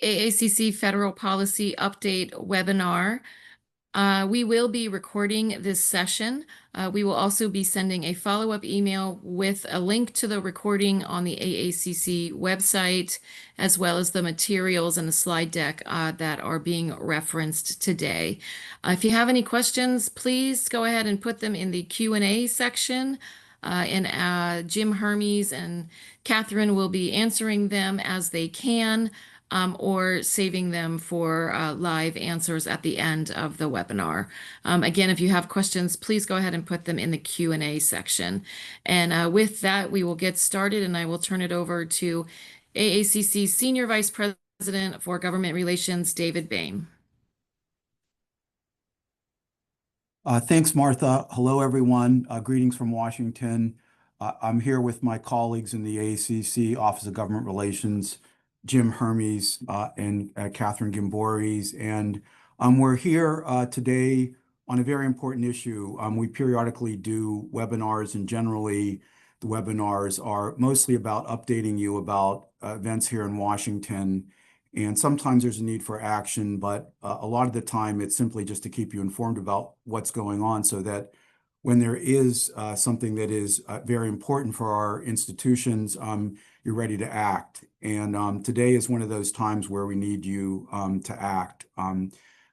AACC Federal Policy Update webinar. We will be recording this session. We will also be sending a follow-up email with a link to the recording on the AACC website, as well as the materials and the slide deck that are being referenced today. If you have any questions, please go ahead and put them in the Q&A section. And Jim Hermes and Catherine will be answering them as they can, or saving them for live answers at the end of the webinar. Again, if you have questions, please go ahead and put them in the Q&A section. And with that, we will get started, and I will turn it over to AACC Senior Vice President for Government Relations, David Bain. Thanks, Martha. Hello, everyone. Greetings from Washington. I'm here with my colleagues in the AACC Office of Government Relations, Jim Hermes and Catherine Gimboris. And we're here today on a very important issue. We periodically do webinars, and generally the webinars are mostly about updating you about events here in Washington. And sometimes there's a need for action, but a lot of the time it's simply just to keep you informed about what's going on, so that when there is something that is very important for our institutions, you're ready to act. And today is one of those times where we need you to act.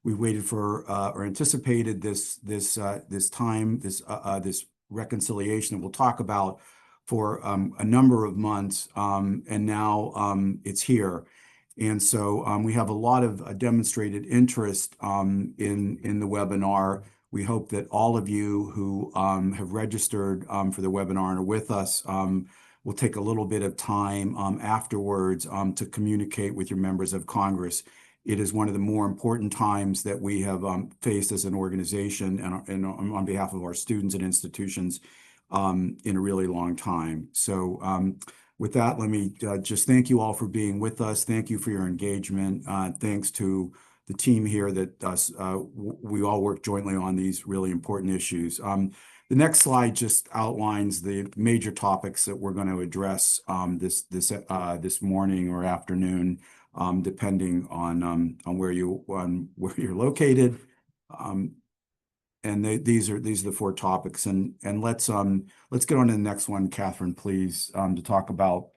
We waited for or anticipated this reconciliation that we'll talk about for a number of months, and now it's here. And so we have a lot of demonstrated interest in the webinar. We hope that all of you who have registered for the webinar and are with us will take a little bit of time afterwards to communicate with your members of Congress. It is one of the more important times that we have faced as an organization and on behalf of our students and institutions in a really long time. So with that, let me just thank you all for being with us. Thank you for your engagement. Thanks to the team here that we all work jointly on these really important issues. The next slide just outlines the major topics that we're going to address this morning or afternoon, depending on where you're located. And these are the four topics, and let's get on to the next one, Catherine, please, to talk about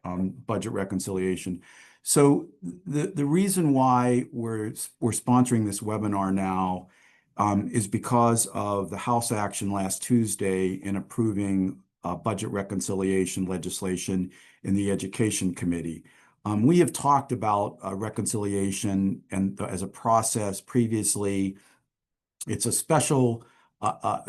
budget reconciliation. So the reason why we're sponsoring this webinar now is because of the House action last Tuesday in approving budget reconciliation legislation in the Education Committee. We have talked about reconciliation and as a process previously. It's a special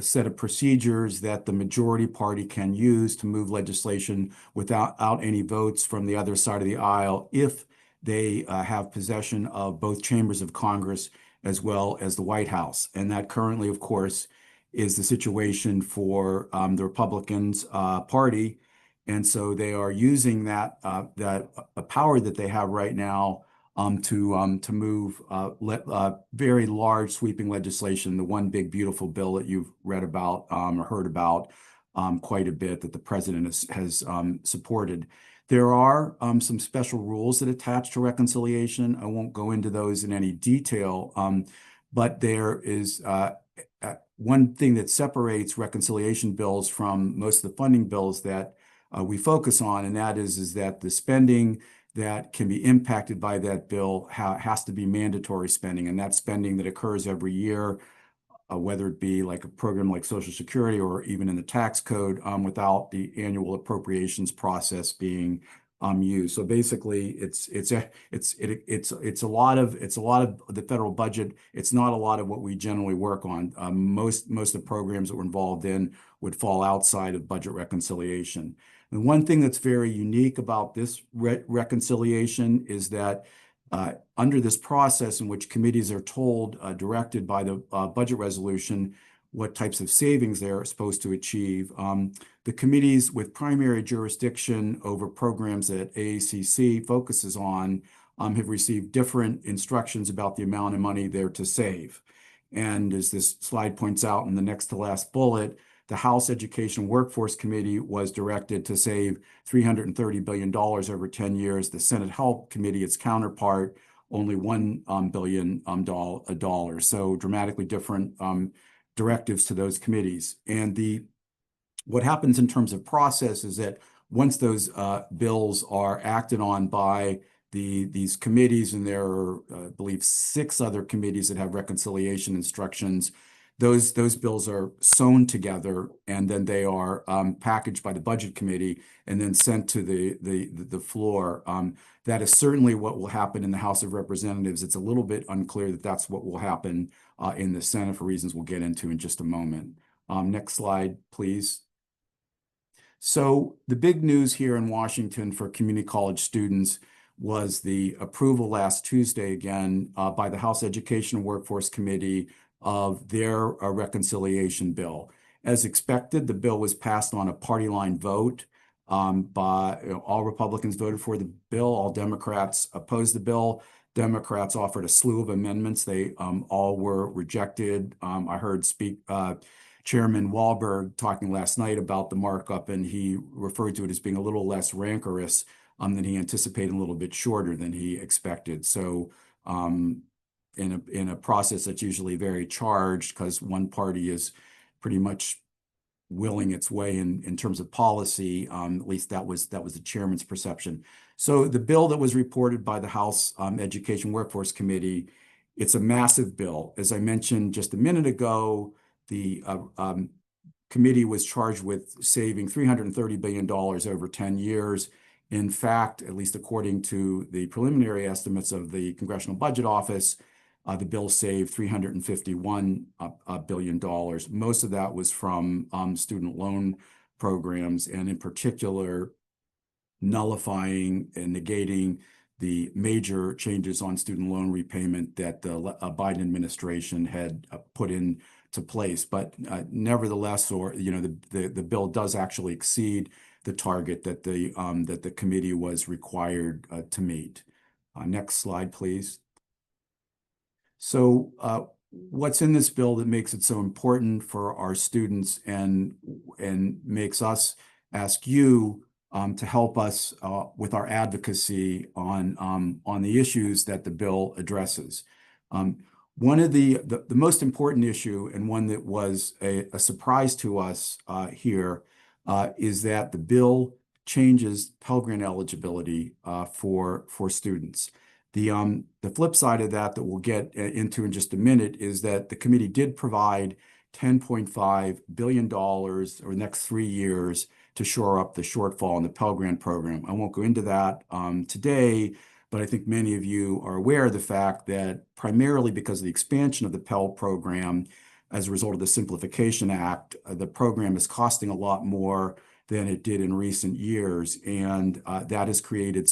set of procedures that the majority party can use to move legislation without any votes from the other side of the aisle if they have possession of both chambers of Congress as well as the White House. And that currently, of course, is the situation for the Republicans party. And so they are using that power that they have right now to move very large sweeping legislation, the one big beautiful bill that you've read about or heard about quite a bit that the president has supported. There are some special rules that attach to reconciliation. I won't go into those in any detail, but there is one thing that separates reconciliation bills from most of the funding bills that we focus on, and that is that the spending that can be impacted by that bill has to be mandatory spending, and that's spending that occurs every year, whether it be like a program like Social Security or even in the tax code, without the annual appropriations process being used. So basically, it's a lot of the federal budget. It's not a lot of what we generally work on. Most of the programs that we're involved in would fall outside of budget reconciliation. And one thing that's very unique about this reconciliation is that under this process in which committees are told, directed by the budget resolution, what types of savings they're supposed to achieve, the committees with primary jurisdiction over programs that AACC focuses on have received different instructions about the amount of money they're to save. And as this slide points out in the next to last bullet, the House Education Workforce Committee was directed to save $330 billion over 10 years. The Senate Health Committee, its counterpart, only $1 billion dollars. So dramatically different directives to those committees. And what happens in terms of process is that once those bills are acted on by these committees, and there are, I believe, 6 other committees that have reconciliation instructions, those bills are sewn together, and then they are packaged by the Budget Committee and then sent to the floor. That is certainly what will happen in the House of Representatives. It's a little bit unclear that that's what will happen in the Senate for reasons we'll get into in just a moment. Next slide, please. So the big news here in Washington for community college students was the approval last Tuesday again by the House Education and Workforce Committee of their reconciliation bill. As expected, the bill was passed on a party line vote. All Republicans voted for the bill. All Democrats opposed the bill. Democrats offered a slew of amendments. They all were rejected. I heard Chairman Walberg talking last night about the markup, and he referred to it as being a little less rancorous than he anticipated, a little bit shorter than he expected. So in a process that's usually very charged because one party is pretty much willing its way in terms of policy, at least that was the chairman's perception. So the bill that was reported by the House Education Workforce Committee, it's a massive bill. As I mentioned just a minute ago, the committee was charged with saving $330 billion over 10 years. In fact, at least according to the preliminary estimates of the Congressional Budget Office, the bill saved $351 billion. Most of that was from student loan programs, and in particular, nullifying and negating the major changes on student loan repayment that the Biden administration had put into place. But nevertheless, the bill does actually exceed the target that the committee was required to meet. Next slide, please. So what's in this bill that makes it so important for our students and makes us ask you to help us with our advocacy on the issues that the bill addresses. One of the most important issue, and one that was a surprise to us here, is that the bill changes Pell Grant eligibility for students. The flip side of that we'll get into in just a minute is that the committee did provide $10.5 billion over the next 3 years to shore up the shortfall in the Pell Grant program. I won't go into that today, but I think many of you are aware of the fact that primarily because of the expansion of the Pell program as a result of the Simplification Act, the program is costing a lot more than it did in recent years, and that has created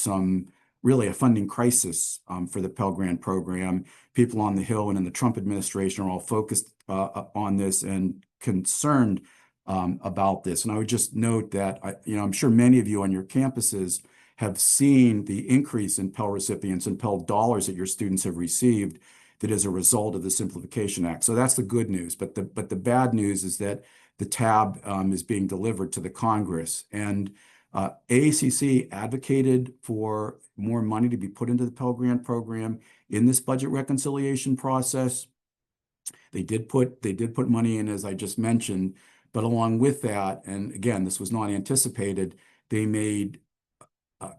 really a funding crisis for the Pell Grant program. People on the Hill and in the Trump administration are all focused on this and concerned about this. And I would just note that I'm sure many of you on your campuses have seen the increase in Pell recipients and Pell dollars that your students have received that is a result of the Simplification Act. So that's the good news. But the bad news is that the tab is being delivered to the Congress. And AACC advocated for more money to be put into the Pell Grant program in this budget reconciliation process. They did put money in, as I just mentioned, but along with that, and again, this was not anticipated, they made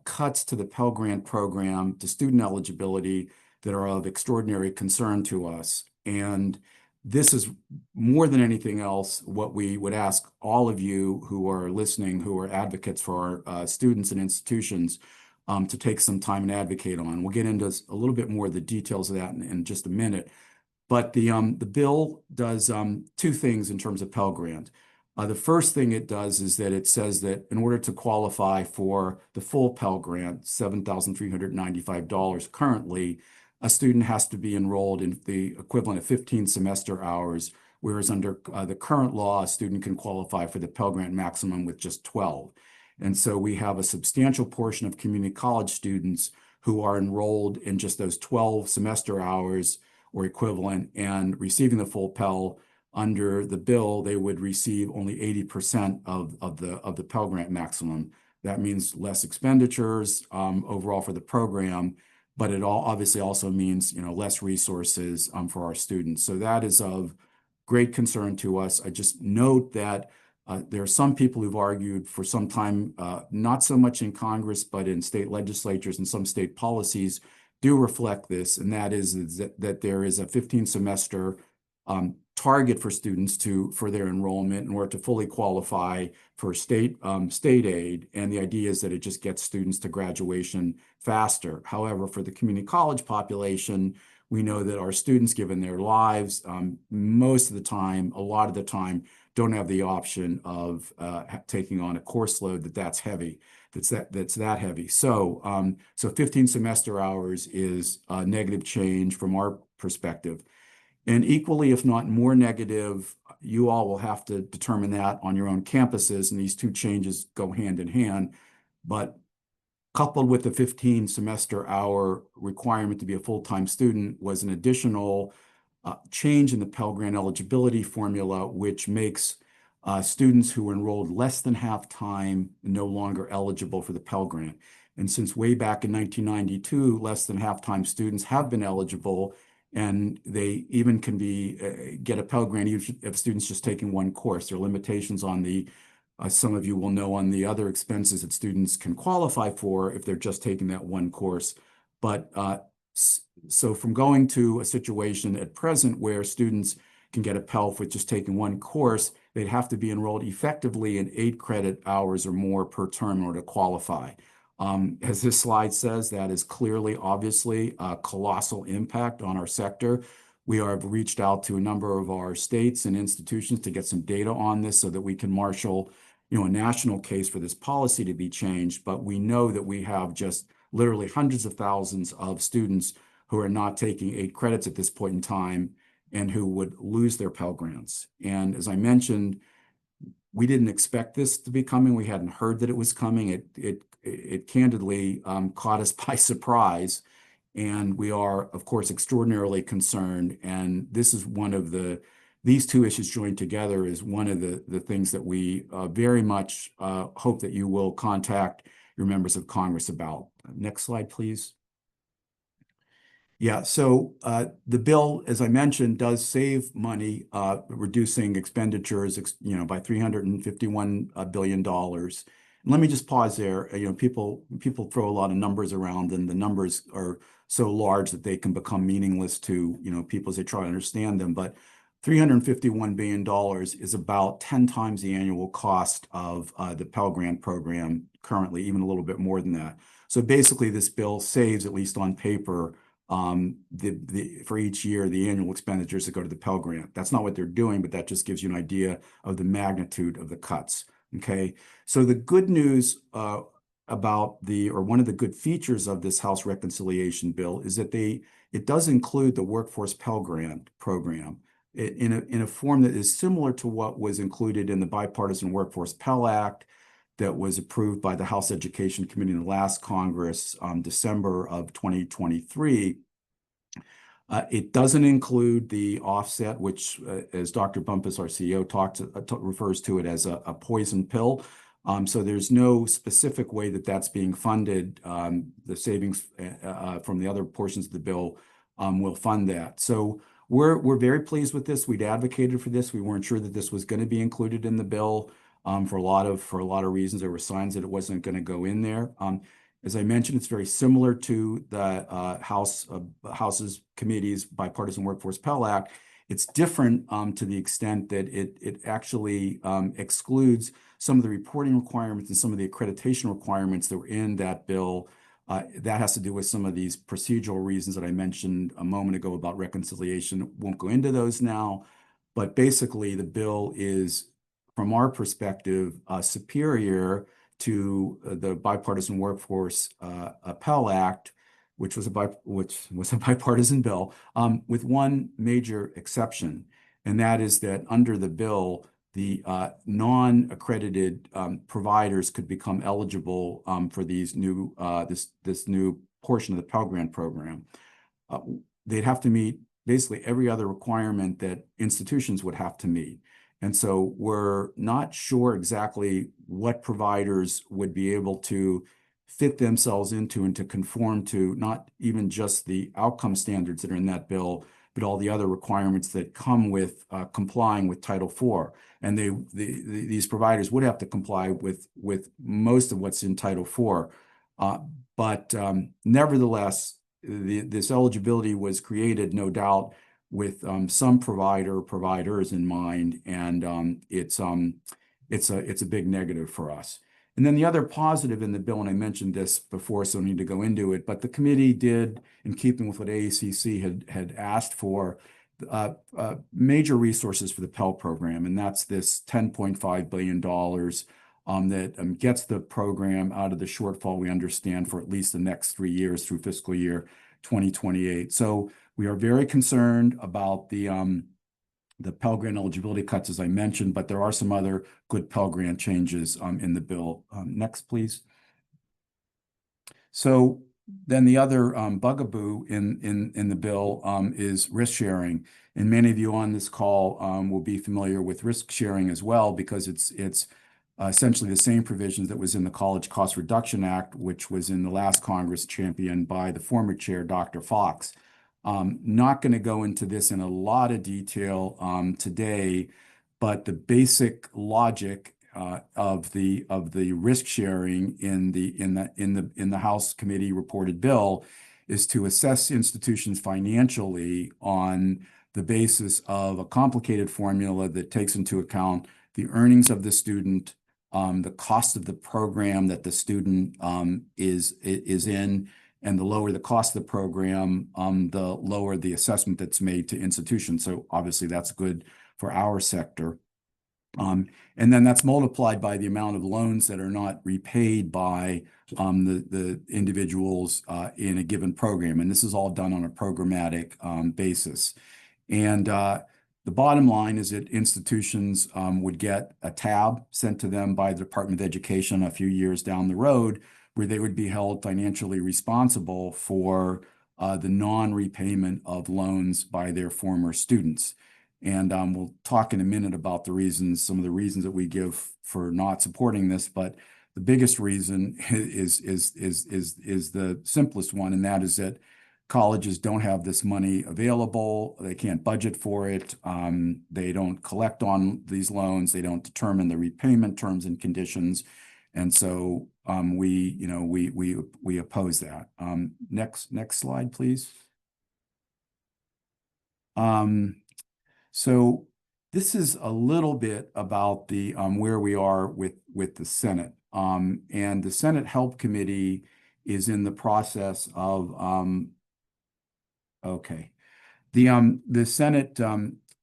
cuts to the Pell Grant program to student eligibility that are of extraordinary concern to us. And this is more than anything else what we would ask all of you who are listening, who are advocates for our students and institutions, to take some time and advocate on. We'll get into a little bit more of the details of that in just a minute. But the bill does 2 things in terms of Pell Grant. The first thing it does is that it says that in order to qualify for the full Pell Grant, $7,395 currently, a student has to be enrolled in the equivalent of 15 semester hours, whereas under the current law, a student can qualify for the Pell Grant maximum with just 12. And so we have a substantial portion of community college students who are enrolled in just those 12 semester hours or equivalent and receiving the full Pell. Under the bill, they would receive only 80% of the Pell Grant maximum. That means less expenditures overall for the program, but it all obviously also means, less resources for our students. So that is of great concern to us. I just note that there are some people who've argued for some time, not so much in Congress, but in state legislatures and some state policies do reflect this, and that is that there is a 15-semester target for students for their enrollment in order to fully qualify for state aid, and the idea is that it just gets students to graduation faster. However, for the community college population, we know that our students, given their lives, most of the time, a lot of the time, don't have the option of taking on a course load that's heavy. That's that heavy. So 15 semester hours is a negative change from our perspective. And equally, if not more negative, you all will have to determine that on your own campuses, and these two changes go hand in hand. But coupled with the 15 semester hour requirement to be a full-time student was an additional change in the Pell Grant eligibility formula, which makes students who enrolled less than half-time no longer eligible for the Pell Grant. And since way back in 1992, less than half-time students have been eligible, and they even can get a Pell Grant if students just taking one course. There are limitations on some of you will know, on the other expenses that students can qualify for if they're just taking that one course. But so from going to a situation at present where students can get a Pell for just taking one course, they'd have to be enrolled effectively in 8 credit hours or more per term in order to qualify. As this slide says, that is clearly, obviously, a colossal impact on our sector. We have reached out to a number of our states and institutions to get some data on this so that we can marshal, a national case for this policy to be changed. But we know that we have just literally hundreds of thousands of students who are not taking 8 credits at this point in time and who would lose their Pell Grants. And as I mentioned, we didn't expect this to be coming. We hadn't heard that it was coming. It candidly caught us by surprise. And we are, of course, extraordinarily concerned. And this is these two issues joined together is one of the things that we very much hope that you will contact your members of Congress about. Next slide, please. Yeah, so the bill, as I mentioned, does save money, reducing expenditures, by $351 billion. And let me just pause there. People throw a lot of numbers around, and the numbers are so large that they can become meaningless to people as they try to understand them. But $351 billion is about 10 times the annual cost of the Pell Grant program currently, even a little bit more than that. So basically, this bill saves, at least on paper, for each year, the annual expenditures that go to the Pell Grant. That's not what they're doing, but that just gives you an idea of the magnitude of the cuts. Okay, so the good news about one of the good features of this House reconciliation bill is that it does include the Workforce Pell Grant program in a form that is similar to what was included in the Bipartisan Workforce Pell Act that was approved by the House Education Committee in the last Congress, December of 2023. It doesn't include the offset, which, as Dr. Bumpus, our CEO, refers to it as a poison pill. So there's no specific way that that's being funded. The savings from the other portions of the bill will fund that. So we're very pleased with this. We'd advocated for this. We weren't sure that this was going to be included in the bill. For a lot of reasons. There were signs that it wasn't going to go in there. As I mentioned, it's very similar to the House's committee's Bipartisan Workforce Pell Act. It's different to the extent that it actually excludes some of the reporting requirements and some of the accreditation requirements that were in that bill. That has to do with some of these procedural reasons that I mentioned a moment ago about reconciliation. Won't go into those now, but basically the bill is, from our perspective, superior to the Bipartisan Workforce Pell Act, which was a bipartisan bill, with one major exception, and that is that under the bill, the non-accredited providers could become eligible for this new portion of the Pell Grant program. They'd have to meet basically every other requirement that institutions would have to meet. And so we're not sure exactly what providers would be able to fit themselves into and to conform to not even just the outcome standards that are in that bill, but all the other requirements that come with complying with Title IV. And these providers would have to comply with most of what's in Title IV. But nevertheless, this eligibility was created, no doubt, with some providers in mind, and it's a big negative for us. And then the other positive in the bill, and I mentioned this before, so I don't need to go into it, but the committee did, in keeping with what AACC had asked for, major resources for the Pell program, and that's this $10.5 billion that gets the program out of the shortfall we understand for at least the next 3 years through fiscal year 2028. So we are very concerned about the Pell Grant eligibility cuts, as I mentioned, but there are some other good Pell Grant changes in the bill. Next, please. So then the other bugaboo in the bill is risk sharing. And many of you on this call will be familiar with risk sharing as well, because it's essentially the same provisions that was in the College Cost Reduction Act, which was in the last Congress, championed by the former chair, Dr. Fox. Not going to go into this in a lot of detail today, but the basic logic of the risk sharing in the House committee reported bill is to assess institutions financially on the basis of a complicated formula that takes into account the earnings of the student, the cost of the program that the student is in. And the lower the cost of the program, the lower the assessment that's made to institutions. So obviously that's good for our sector. And then that's multiplied by the amount of loans that are not repaid by the individuals in a given program. And this is all done on a programmatic basis. And the bottom line is that institutions would get a tab sent to them by the Department of Education a few years down the road, where they would be held financially responsible for the non-repayment of loans by their former students. And we'll talk in a minute about some of the reasons that we give for not supporting this, but the biggest reason is the simplest one, and that is that colleges don't have this money available. They can't budget for it. They don't collect on these loans. They don't determine the repayment terms and conditions. And so we oppose that. Next slide, please. So this is a little bit about the where we are with the Senate. And the Senate Help Committee is in the process of the Senate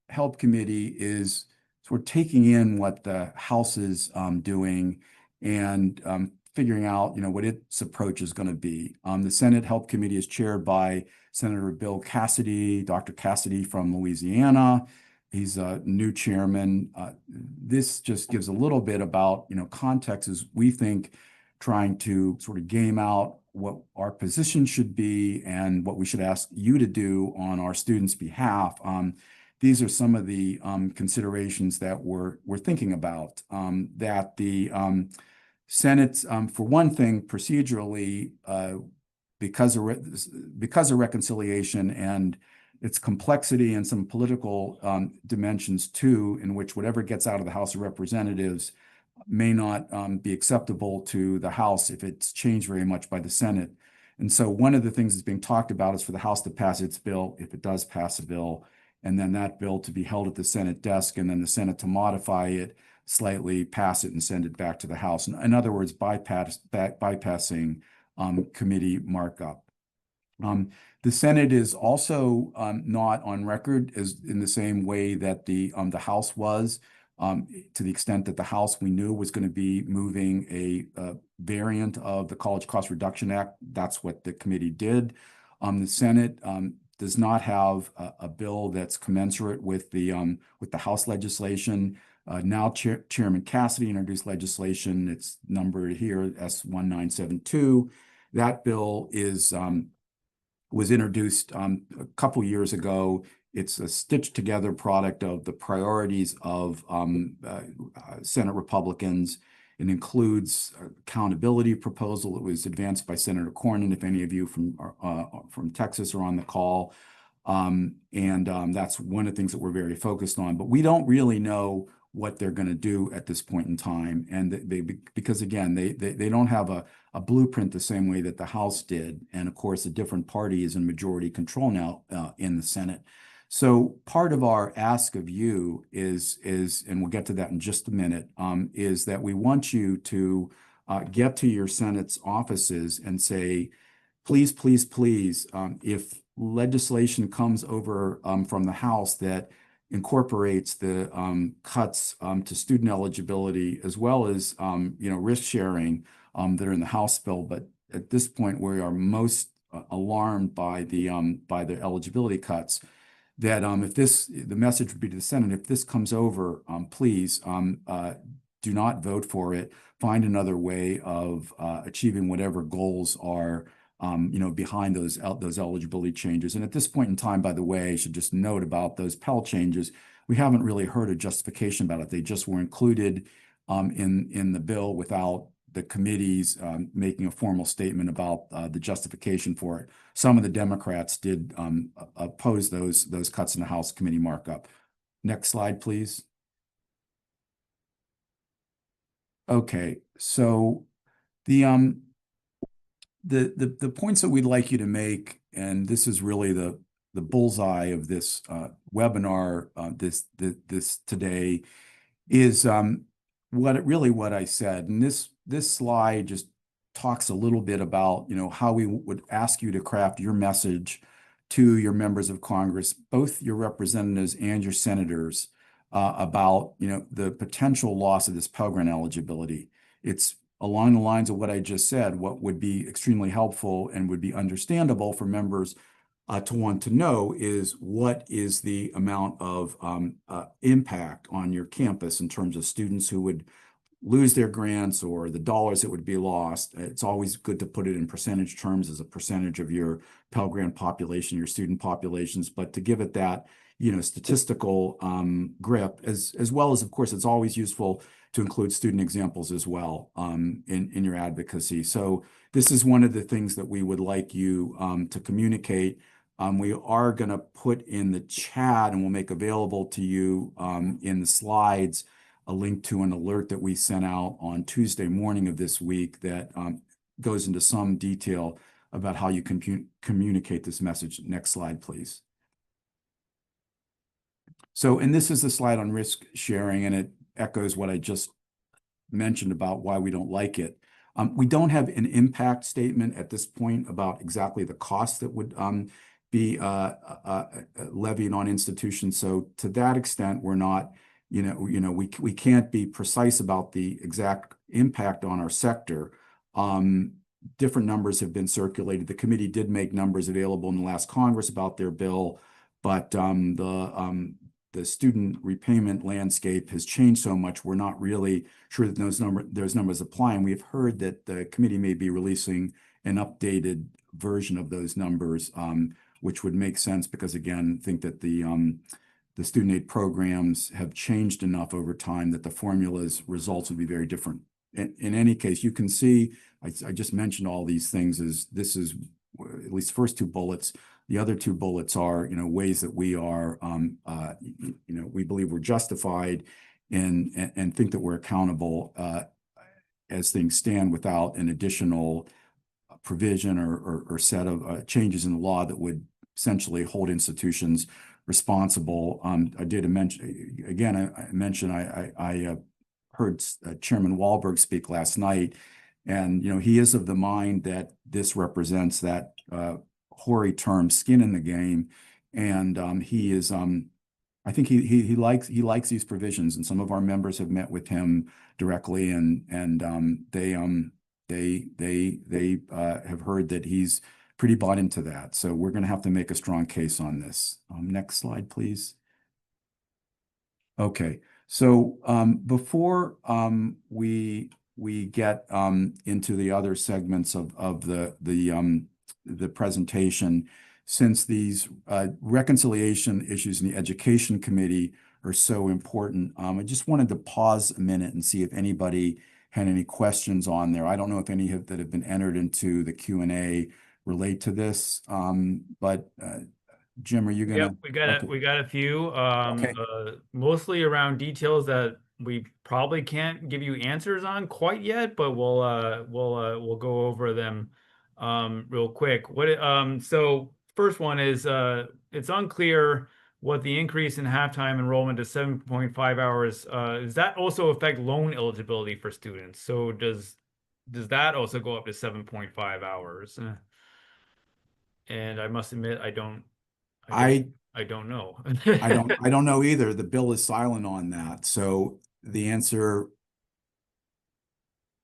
Help Committee is sort of taking in what the House is doing and figuring out, what its approach is going to be. The Senate Help Committee is chaired by Senator Bill Cassidy, Dr. Cassidy from Louisiana. He's a new chairman. This just gives a little bit about, context as we think trying to sort of game out what our position should be and what we should ask you to do on our students' behalf. These are some of the considerations that we're thinking about. That the Senate, for one thing, procedurally, because of reconciliation and its complexity and some political dimensions too, in which whatever gets out of the House of Representatives may not be acceptable to the House if it's changed very much by the Senate. And so one of the things that's being talked about is for the House to pass its bill, if it does pass a bill, and then that bill to be held at the Senate desk, and then the Senate to modify it slightly, pass it, and send it back to the House. In other words, bypassing committee markup. The Senate is also not on record as in the same way that the House was, to the extent that the House we knew was going to be moving a variant of the College Cost Reduction Act. That's what the committee did. The Senate does not have a bill that's commensurate with the House legislation. Now Chairman Cassidy introduced legislation. It's numbered here S1972. That bill was introduced a couple years ago. It's a stitched together product of the priorities of Senate Republicans. It includes accountability proposal that was advanced by Senator Cornyn, if any of you from Texas are on the call. That's one of the things that we're very focused on. But we don't really know what they're going to do at this point in time. And because again, they don't have a blueprint the same way that the House did. And of course, a different party is in majority control now in the Senate. So part of our ask of you is, and we'll get to that in just a minute, is that we want you to get to your Senate's offices and say, please, please, please, if legislation comes over from the House that incorporates the cuts to student eligibility as well as risk sharing that are in the House bill, but at this point we are most alarmed by the eligibility cuts. That if the message would be to the Senate, if this comes over, please do not vote for it. Find another way of achieving whatever goals are behind those eligibility changes. And at this point in time, by the way, I should just note about those Pell changes, we haven't really heard a justification about it. They just were included in the bill without the committees making a formal statement about the justification for it. Some of the Democrats did oppose those cuts in the House committee markup. Next slide, please. Okay, so the points that we'd like you to make, and this is really the bullseye of this webinar this today, is what I said. And this slide just talks a little bit about how we would ask you to craft your message to your members of Congress, both your representatives and your senators, about the potential loss of this Pell Grant eligibility. It's along the lines of what I just said. What would be extremely helpful and would be understandable for members to want to know is what is the amount of impact on your campus in terms of students who would lose their grants or the dollars that would be lost. It's always good to put it in percentage terms as a percentage of your Pell Grant population, your student populations, but to give it that statistical grip, as well as, of course, it's always useful to include student examples as well in your advocacy. So this is one of the things that we would like you to communicate. We are going to put in the chat, and we'll make available to you in the slides a link to an alert that we sent out on Tuesday morning of this week that goes into some detail about how you can communicate this message. Next slide, please. So, and this is the slide on risk sharing, and it echoes what I just mentioned about why we don't like it. We don't have an impact statement at this point about exactly the cost that would be levied on institutions. So to that extent, we're not, we can't be precise about the exact impact on our sector. Different numbers have been circulated. The committee did make numbers available in the last Congress about their bill, but the student repayment landscape has changed so much, we're not really sure that those numbers apply. And we've heard that the committee may be releasing an updated version of those numbers, which would make sense because, again, I think that the student aid programs have changed enough over time that the formula's results would be very different. In any case, you can see, I just mentioned all these things. This is at least the first two bullets. The other two bullets are, ways that we are, we believe we're justified and think that we're accountable as things stand without an additional provision or set of changes in the law that would essentially hold institutions responsible. I did mention, again, I mentioned I heard Chairman Wahlberg speak last night, and he is of the mind that this represents that hoary term "skin in the game," and he is. I think he likes these provisions, and some of our members have met with him directly, and they have heard that he's pretty bought into that. So we're going to have to make a strong case on this. Next slide, please. Okay, so before we get into the other segments of the presentation, since these reconciliation issues in the Education Committee are so important, I just wanted to pause a minute and see if anybody had any questions on there. I don't know if any that have been entered into the Q&A relate to this. But Jim, are you Yep, gonna? Okay. we got a few, Okay. mostly around details that we probably can't give you answers on quite yet, but we'll go over them real quick. So first one is it's unclear what the increase in halftime enrollment to 7.5 hours, does that also affect loan eligibility for students? So does that also go up to 7.5 hours? And I must admit, I don't I I don't know. I don't know either. The bill is silent on that. So the answer,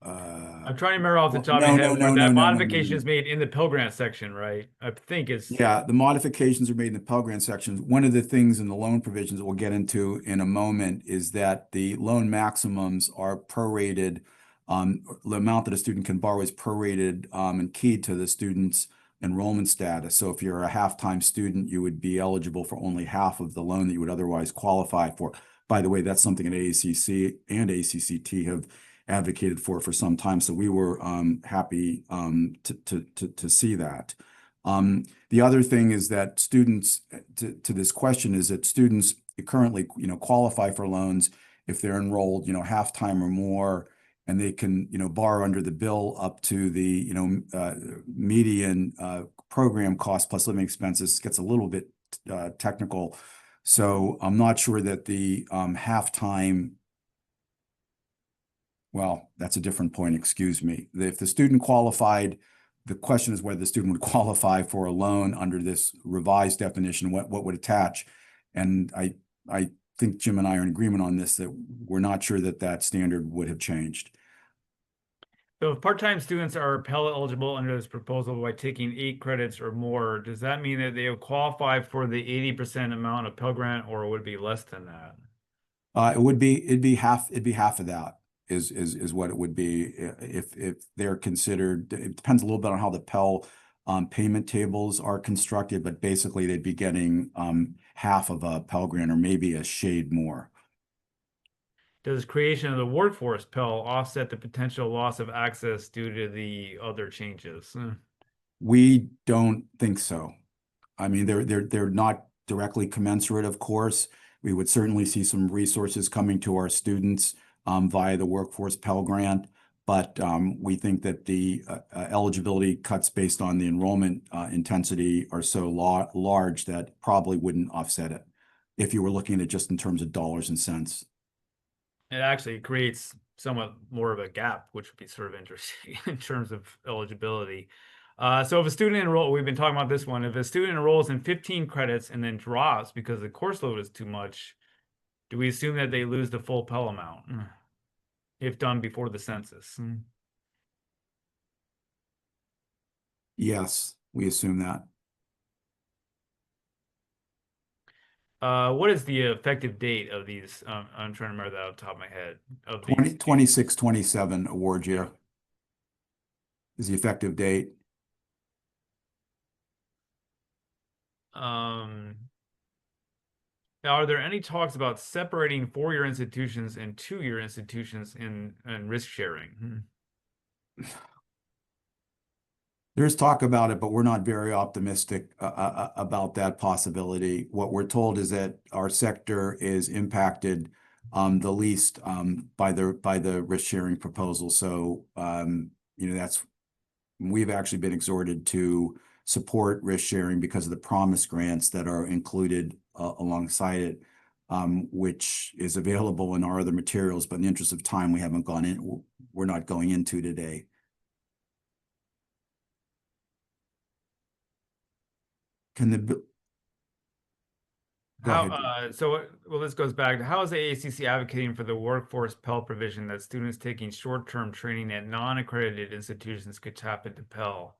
I'm trying to remember off the well, top of my no, head no, where no, no, that no, no, modification no. is made in the Pell Grant section, right? I think it's Yeah, the modifications are made in the Pell Grant sections. One of the things in the loan provisions that we'll get into in a moment is that the loan maximums are prorated. The amount that a student can borrow is prorated and keyed to the student's enrollment status. So if you're a half-time student, you would be eligible for only half of the loan that you would otherwise qualify for. By the way, that's something that AACC and ACCT have advocated for some time. So we were happy to see that. The other thing is that students, to this question, is that students currently, qualify for loans if they're enrolled, half-time or more, and they can, borrow under the bill up to the, median program cost plus living expenses. Gets a little bit technical. So I'm not sure that the half-time, well, that's a different point, excuse me. If the student qualified, the question is whether the student would qualify for a loan under this revised definition, what would attach. And I think Jim and I are in agreement on this, that we're not sure that that standard would have changed. so if part-time students are Pell eligible under this proposal by taking 8 credits or more, does that mean that they will qualify for the 80% amount of Pell Grant, or would it be less than that? It'd be half of that is what it would be if they're considered. It depends a little bit on how the Pell payment tables are constructed, but basically they'd be getting half of a Pell Grant or maybe a shade more. Does creation of the workforce Pell offset the potential loss of access due to the other changes? We don't think so. I mean, they're not directly commensurate, of course. We would certainly see some resources coming to our students via the Workforce Pell Grant, but we think that the eligibility cuts based on the enrollment intensity are so large that probably wouldn't offset it if you were looking at it just in terms of dollars and cents. It actually creates somewhat more of a gap, which would be sort of interesting in terms of eligibility. So if a student we've been talking about this one, if a student enrolls in 15 credits and then drops because the course load is too much, do we assume that they lose the full Pell amount if done before the census? Yes, we assume that. What is the effective date of these? I'm trying to remember that off the top of my head. Of these 26, 27 award year is the effective date. Now, are there any talks about separating four-year institutions and two-year institutions in risk sharing? There's talk about it, but we're not very optimistic about that possibility. What we're told is that our sector is impacted the least by the risk sharing proposal. So we've actually been exhorted to support risk sharing because of the promise grants that are included alongside it, which is available in our other materials. But in the interest of time, we're not going into today. Can the Go ahead. Well, this goes back to how is the AACC advocating for the workforce Pell provision that students taking short-term training at non-accredited institutions could tap into Pell?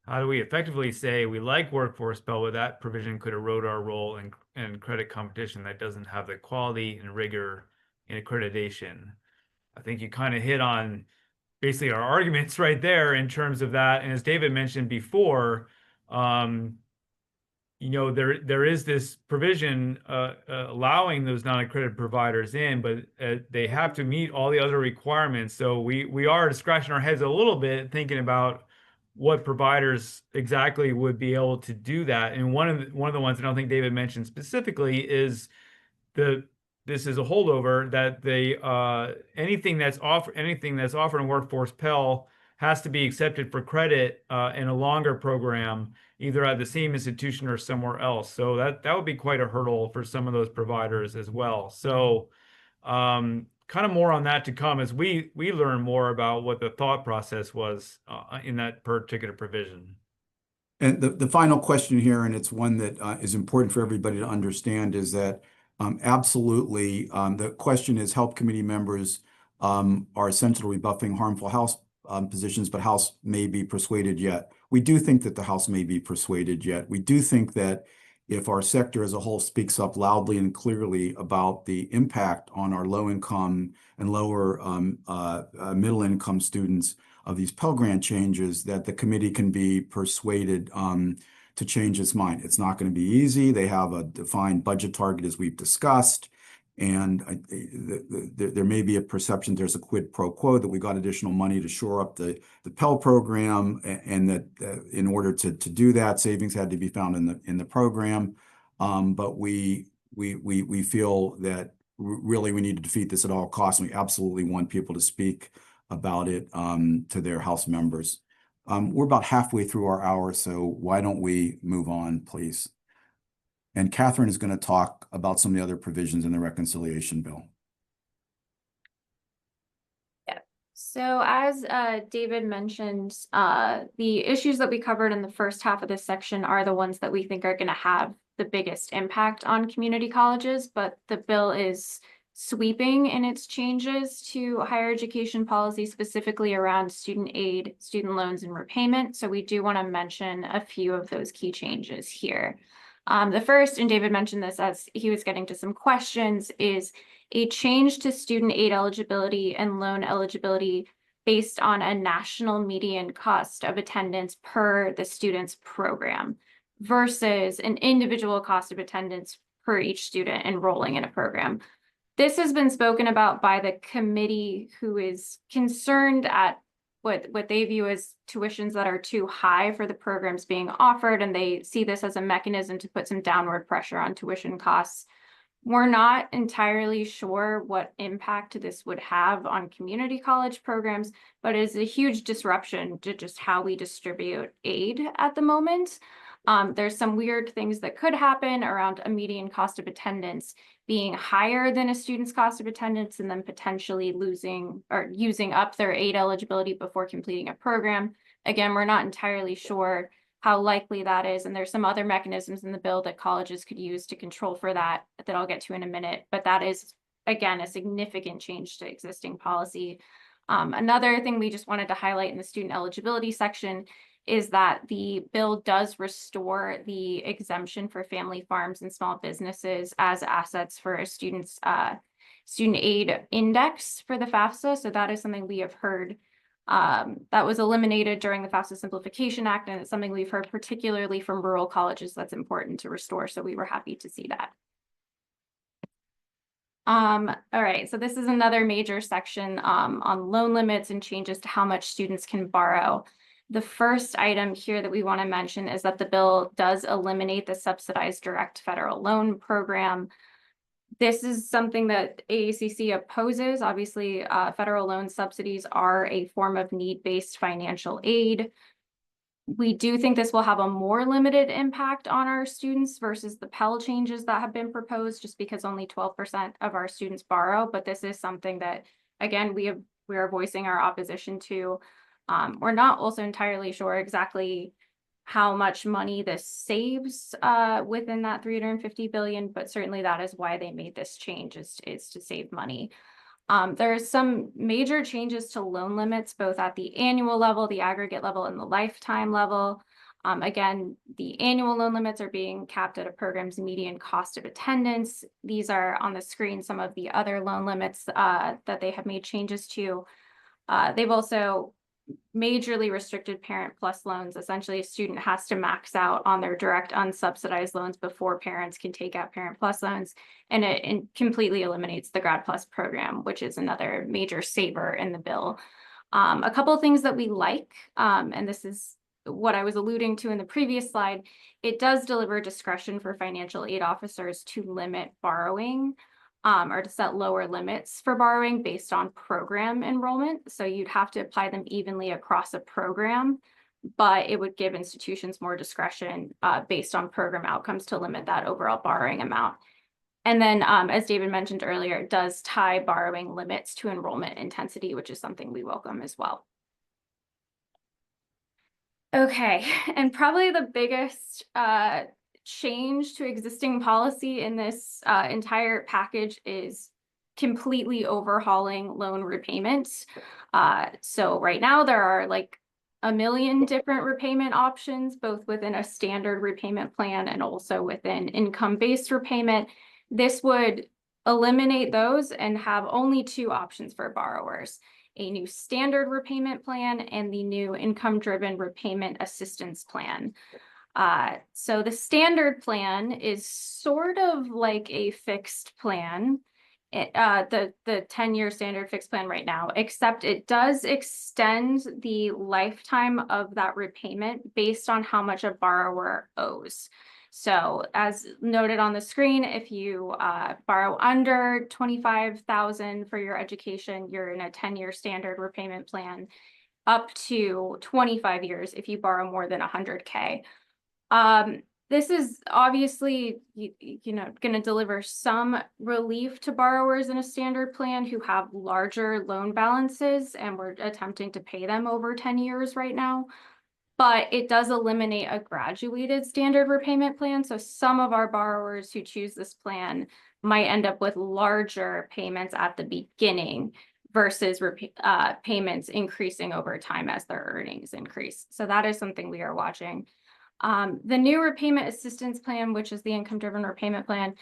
How do we effectively say we like workforce Pell, but that provision could erode our role in credit competition that doesn't have the quality and rigor in accreditation? I think you kind of hit on basically our arguments right there in terms of that. And as David mentioned before, you know, there is this provision allowing those non-accredited providers in, but they have to meet all the other requirements. So we are scratching our heads a little bit thinking about what providers exactly would be able to do that. And one of the ones I don't think David mentioned specifically is this is a holdover that they anything that's offered in Workforce Pell has to be accepted for credit in a longer program, either at the same institution or somewhere else. So that would be quite a hurdle for some of those providers as well. So kind of more on that to come as we learn more about what the thought process was in that particular provision. And the final question here, and it's one that is important for everybody to understand, is that absolutely the question is help committee members are essential to rebuffing harmful House positions, but House may be persuaded yet. We do think that the House may be persuaded yet. We do think that if our sector as a whole speaks up loudly and clearly about the impact on our low income and lower middle income students of these Pell Grant changes, that the committee can be persuaded to change its mind. It's not going to be easy. They have a defined budget target, as we've discussed, and there may be a perception there's a quid pro quo that we got additional money to shore up the Pell program, and that in order to do that, savings had to be found in the program. But we feel that really we need to defeat this at all costs. And we absolutely want people to speak about it to their House members. We're about halfway through our hour, so why don't we move on, please? And Catherine is going to talk about some of the other provisions in the reconciliation bill. Yeah. So as David mentioned, the issues that we covered in the first half of this section are the ones that we think are going to have the biggest impact on community colleges, but the bill is sweeping in its changes to higher education policy, specifically around student aid, student loans, and repayment. So we do want to mention a few of those key changes here. The first, and David mentioned this as he was getting to some questions, is a change to student aid eligibility and loan eligibility based on a national median cost of attendance per the student's program versus an individual cost of attendance per each student enrolling in a program. This has been spoken about by the committee, who is concerned at what they view as tuitions that are too high for the programs being offered, and they see this as a mechanism to put some downward pressure on tuition costs. We're not entirely sure what impact this would have on community college programs, but it is a huge disruption to just how we distribute aid at the moment. There's some weird things that could happen around a median cost of attendance being higher than a student's cost of attendance, and then potentially losing or using up their aid eligibility before completing a program. Again, we're not entirely sure how likely that is, and there's some other mechanisms in the bill that colleges could use to control for that I'll get to in a minute, but that is, again, a significant change to existing policy. Another thing we just wanted to highlight in the student eligibility section is that the bill does restore the exemption for family farms and small businesses as assets for a student's student aid index for the FAFSA. So that is something we have heard that was eliminated during the FAFSA Simplification Act, and it's something we've heard particularly from rural colleges that's important to restore. So we were happy to see that. All right, so this is another major section on loan limits and changes to how much students can borrow. The first item here that we want to mention is that the bill does eliminate the subsidized direct federal loan program. This is something that AACC opposes. Obviously, federal loan subsidies are a form of need-based financial aid. We do think this will have a more limited impact on our students versus the Pell changes that have been proposed, just because only 12% of our students borrow. But this is something that, again, we are voicing our opposition to. We're not also entirely sure exactly how much money this saves within that $350 billion, but certainly that is why they made this change, is to save money. There's some major changes to loan limits, both at the annual level, the aggregate level, and the lifetime level. Again, the annual loan limits are being capped at a program's median cost of attendance. These are on the screen, some of the other loan limits that they have made changes to. They've also majorly restricted Parent Plus loans. Essentially, a student has to max out on their direct unsubsidized loans before parents can take out Parent Plus loans, and it completely eliminates the Grad Plus program, which is another major saver in the bill. A couple of things that we like, and this is what I was alluding to in the previous slide, it does deliver discretion for financial aid officers to limit borrowing, or to set lower limits for borrowing based on program enrollment. So you'd have to apply them evenly across a program, but it would give institutions more discretion based on program outcomes to limit that overall borrowing amount. And then, as David mentioned earlier, it does tie borrowing limits to enrollment intensity, which is something we welcome as well. Okay, and probably the biggest change to existing policy in this entire package is completely overhauling loan repayments. So right now there are like a million different repayment options, both within a standard repayment plan and also within income-based repayment. This would eliminate those and have only two options for borrowers: a new standard repayment plan and the new income-driven repayment assistance plan. So the standard plan is sort of like a fixed plan, the 10-year standard fixed plan right now, except it does extend the lifetime of that repayment based on how much a borrower owes. So as noted on the screen, if you borrow under $25,000 for your education, you're in a 10-year standard repayment plan, up to 25 years if you borrow more than $100K. This is obviously, going to deliver some relief to borrowers in a standard plan who have larger loan balances, and we're attempting to pay them over 10 years right now. But it does eliminate a graduated standard repayment plan. So some of our borrowers who choose this plan might end up with larger payments at the beginning versus payments increasing over time as their earnings increase. So that is something we are watching. The new repayment assistance plan, which is the income-driven repayment plan,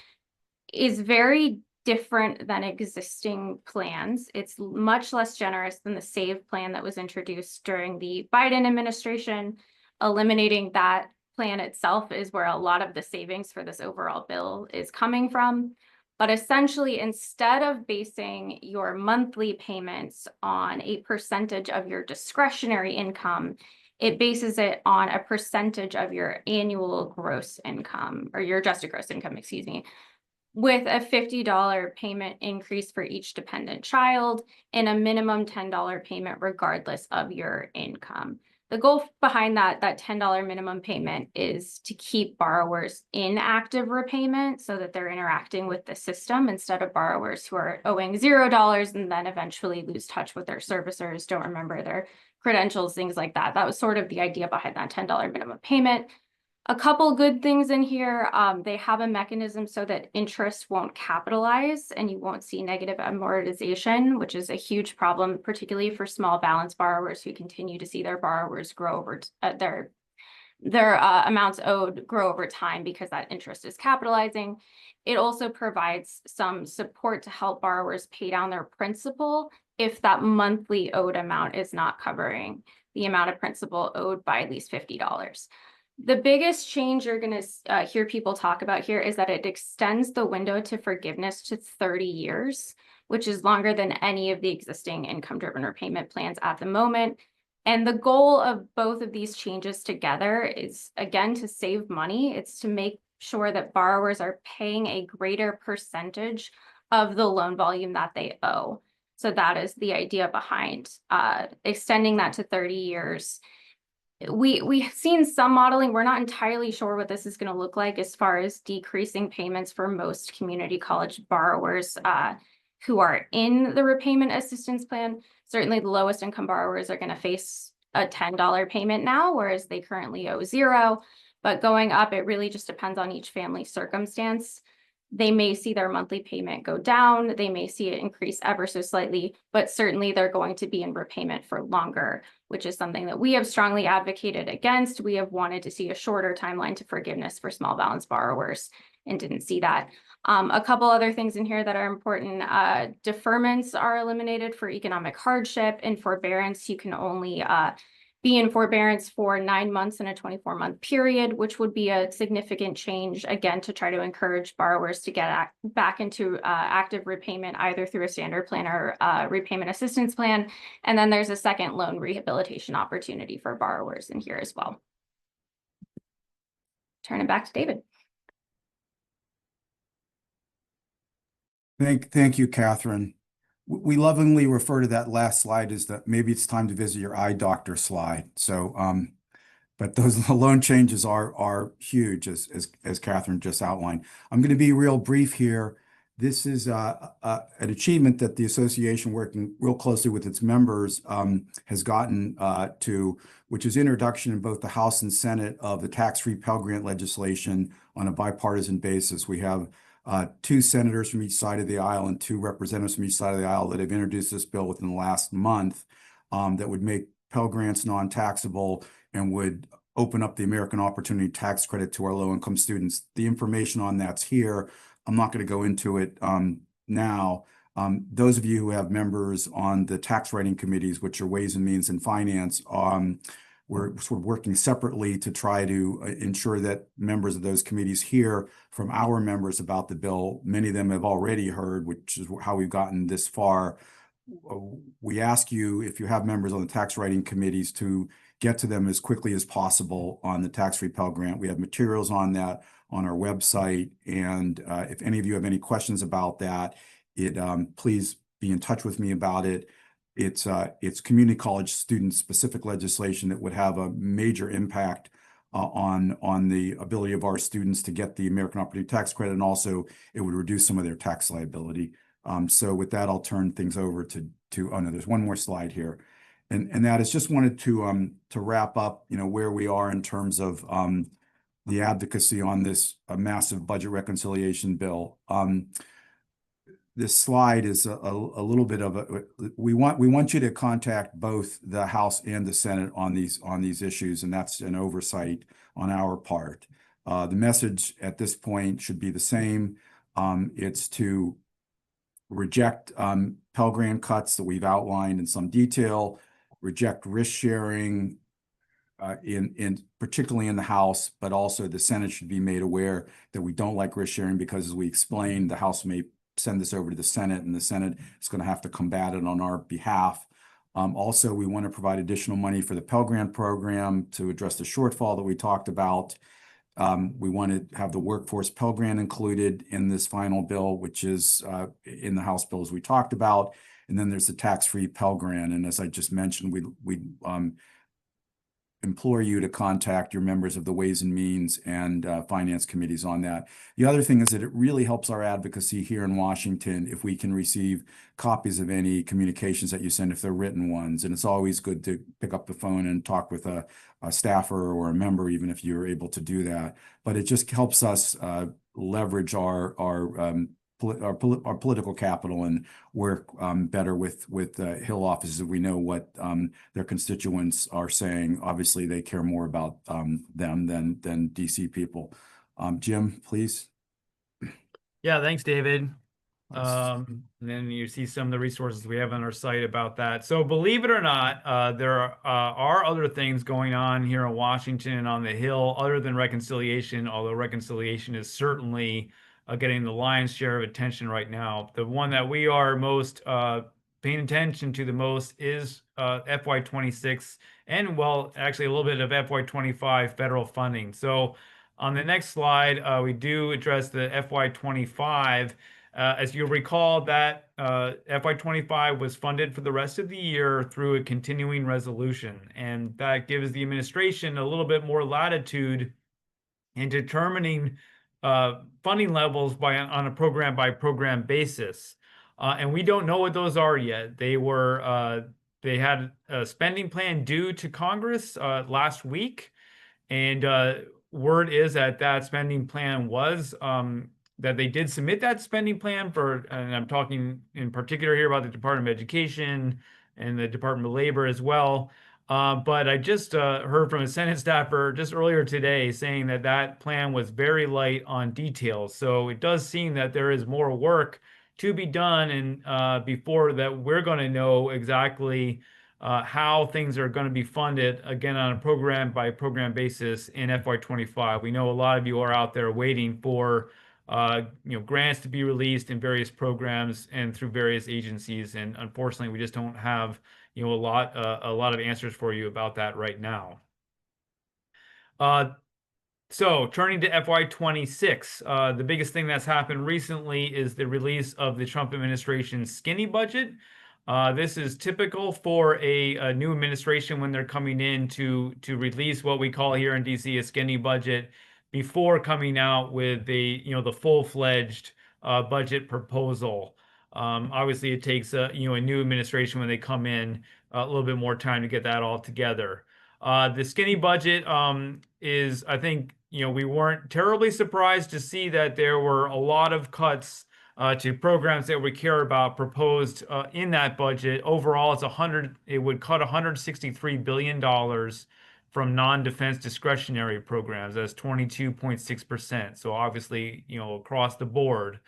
is very different than existing plans. It's much less generous than the SAVE plan that was introduced during the Biden administration. Eliminating that plan itself is where a lot of the savings for this overall bill is coming from. But essentially, instead of basing your monthly payments on a percentage of your discretionary income, it bases it on a percentage of your annual gross income, or your adjusted gross income, excuse me, with a $50 payment increase for each dependent child and a minimum $10 payment regardless of your income. The goal behind that $10 minimum payment is to keep borrowers in active repayment so that they're interacting with the system instead of borrowers who are owing $0 and then eventually lose touch with their servicers, don't remember their credentials, things like that. That was sort of the idea behind that $10 minimum payment. A couple good things in here, they have a mechanism so that interest won't capitalize and you won't see negative amortization, which is a huge problem, particularly for small balance borrowers who continue to see their borrowers grow over their amounts owed grow over time because that interest is capitalizing. It also provides some support to help borrowers pay down their principal if that monthly owed amount is not covering the amount of principal owed by at least $50. The biggest change you're going to hear people talk about here is that it extends the window to forgiveness to 30 years, which is longer than any of the existing income-driven repayment plans at the moment. And the goal of both of these changes together is, again, to save money. It's to make sure that borrowers are paying a greater percentage of the loan volume that they owe. So that is the idea behind extending that to 30 years. We've seen some modeling. We're not entirely sure what this is going to look like as far as decreasing payments for most community college borrowers who are in the repayment assistance plan. Certainly the lowest income borrowers are going to face a $10 payment now, whereas they currently owe $0. But going up, it really just depends on each family circumstance. They may see their monthly payment go down. They may see it increase ever so slightly, but certainly they're going to be in repayment for longer, which is something that we have strongly advocated against. We have wanted to see a shorter timeline to forgiveness for small balance borrowers. and didn't see that. A couple other things in here that are important. Deferments are eliminated for economic hardship. In forbearance, you can only be in forbearance for 9 months in a 24-month period, which would be a significant change, again, to try to encourage borrowers to get back into active repayment, either through a standard plan or repayment assistance plan. And then there's a second loan rehabilitation opportunity for borrowers in here as well. Turn it back to David. Thank you, Catherine. We lovingly refer to that last slide as that maybe it's time to visit your eye doctor slide. So, but those loan changes are huge, as Catherine just outlined. I'm going to be real brief here. This is an achievement that the association, working real closely with its members, has gotten to, which is introduction in both the House and Senate of the tax-free Pell Grant legislation on a bipartisan basis. We have 2 senators from each side of the aisle and 2 representatives from each side of the aisle that have introduced this bill within the last month, that would make Pell Grants non-taxable and would open up the American Opportunity Tax Credit to our low-income students. The information on that's here. I'm not going to go into it now. Those of you who have members on the tax writing committees, which are Ways and Means and Finance, we're sort of working separately to try to ensure that members of those committees hear from our members about the bill. Many of them have already heard, which is how we've gotten this far. We ask you, if you have members on the tax writing committees, to get to them as quickly as possible on the tax-free Pell Grant. We have materials on that on our website. And if any of you have any questions about that, please be in touch with me about it. It's community college student specific legislation that would have a major impact on the ability of our students to get the American Opportunity Tax Credit, and also it would reduce some of their tax liability. So with that, I'll turn things over to oh no, there's one more slide here, and that is just wanted to wrap up, where we are in terms of the advocacy on this massive budget reconciliation bill. This slide is a little bit of we want you to contact both the House and the Senate on these issues, and that's an oversight on our part. The message at this point should be the same. It's to reject Pell Grant cuts that we've outlined in some detail, reject risk sharing, particularly in the House, but also the Senate should be made aware that we don't like risk sharing, because, as we explained, the House may send this over to the Senate, and the Senate is going to have to combat it on our behalf. Also, we want to provide additional money for the Pell Grant program to address the shortfall that we talked about. We want to have the workforce Pell Grant included in this final bill, which is in the House bill, as we talked about. And then there's the tax-free Pell Grant. And as I just mentioned, we implore you to contact your members of the Ways and Means and Finance committees on that. The other thing is that it really helps our advocacy here in Washington if we can receive copies of any communications that you send, if they're written ones. And it's always good to pick up the phone and talk with a staffer or a member, even if you're able to do that. But it just helps us leverage our political capital and work better with Hill offices. We know what their constituents are saying. Obviously, they care more about them than DC people. Jim, please. Yeah, thanks, David. And then you see some of the resources we have on our site about that. So believe it or not, there are other things going on here in Washington on the Hill other than reconciliation, although reconciliation is certainly getting the lion's share of attention right now. The one that we are most paying attention to the most is FY26 and, well, actually a little bit of FY25 federal funding. So on the next slide, we do address the FY25. As you recall, that FY25 was funded for the rest of the year through a continuing resolution, and that gives the administration a little bit more latitude in determining funding levels on a program by program basis. And we don't know what those are yet. They had a spending plan due to Congress last week, and word is that spending plan was that they did submit that spending plan and I'm talking in particular here about the Department of Education and the Department of Labor as well. But I just heard from a Senate staffer just earlier today saying that that plan was very light on details. So it does seem that there is more work to be done, and before that, we're going to know exactly how things are going to be funded again on a program by program basis in FY25. We know a lot of you are out there waiting for grants to be released in various programs and through various agencies, and unfortunately, we just don't have a lot of answers for you about that right now. So turning to FY26, the biggest thing that's happened recently is the release of the Trump administration's skinny budget. This is typical for a new administration when they're coming in to release what we call here in DC a skinny budget before coming out with the full-fledged budget proposal. Obviously, it takes a new administration when they come in a little bit more time to get that all together. The skinny budget is, I think, we weren't terribly surprised to see that there were a lot of cuts to programs that we care about proposed in that budget. Overall, it would cut $163 billion from non-defense discretionary programs. That's 22.6%. So obviously, across the board,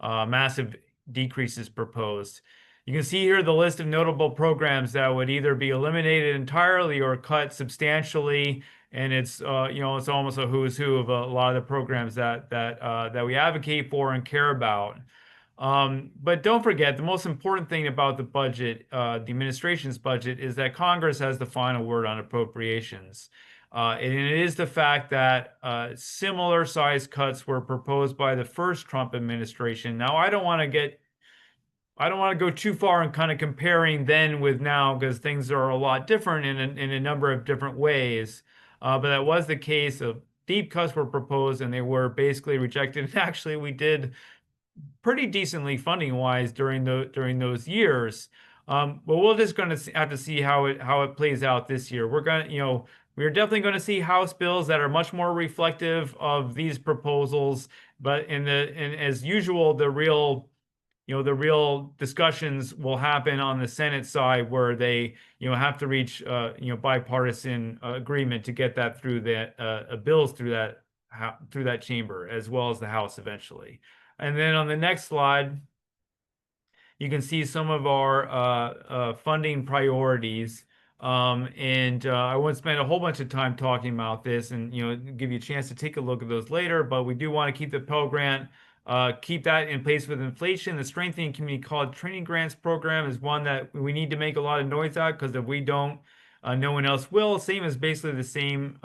massive decreases proposed. You can see here the list of notable programs that would either be eliminated entirely or cut substantially, and it's it's almost a who's who of a lot of the programs that we advocate for and care about. But don't forget, the most important thing about the budget, the administration's budget, is that Congress has the final word on appropriations. And it is the fact that similar size cuts were proposed by the first Trump administration. Now, I don't want to go too far in kind of comparing then with now, because things are a lot different in a number of different ways. But that was the case. Of deep cuts were proposed and they were basically rejected. And actually, we did pretty decently funding wise during those years. But we're just going to have to see how it plays out this year. We're definitely going to see House bills that are much more reflective of these proposals. But as usual, the real discussions will happen on the Senate side, where they have to reach bipartisan agreement to get that through bills through that chamber, as well as the House eventually. And then on the next slide, you can see some of our funding priorities. I won't spend a whole bunch of time talking about this, and give you a chance to take a look at those later. But we do want to keep the Pell Grant, keep that in place with inflation. The Strengthening Community College Training Grants program is one that we need to make a lot of noise at, because if we don't, no one else will. Same is basically the same.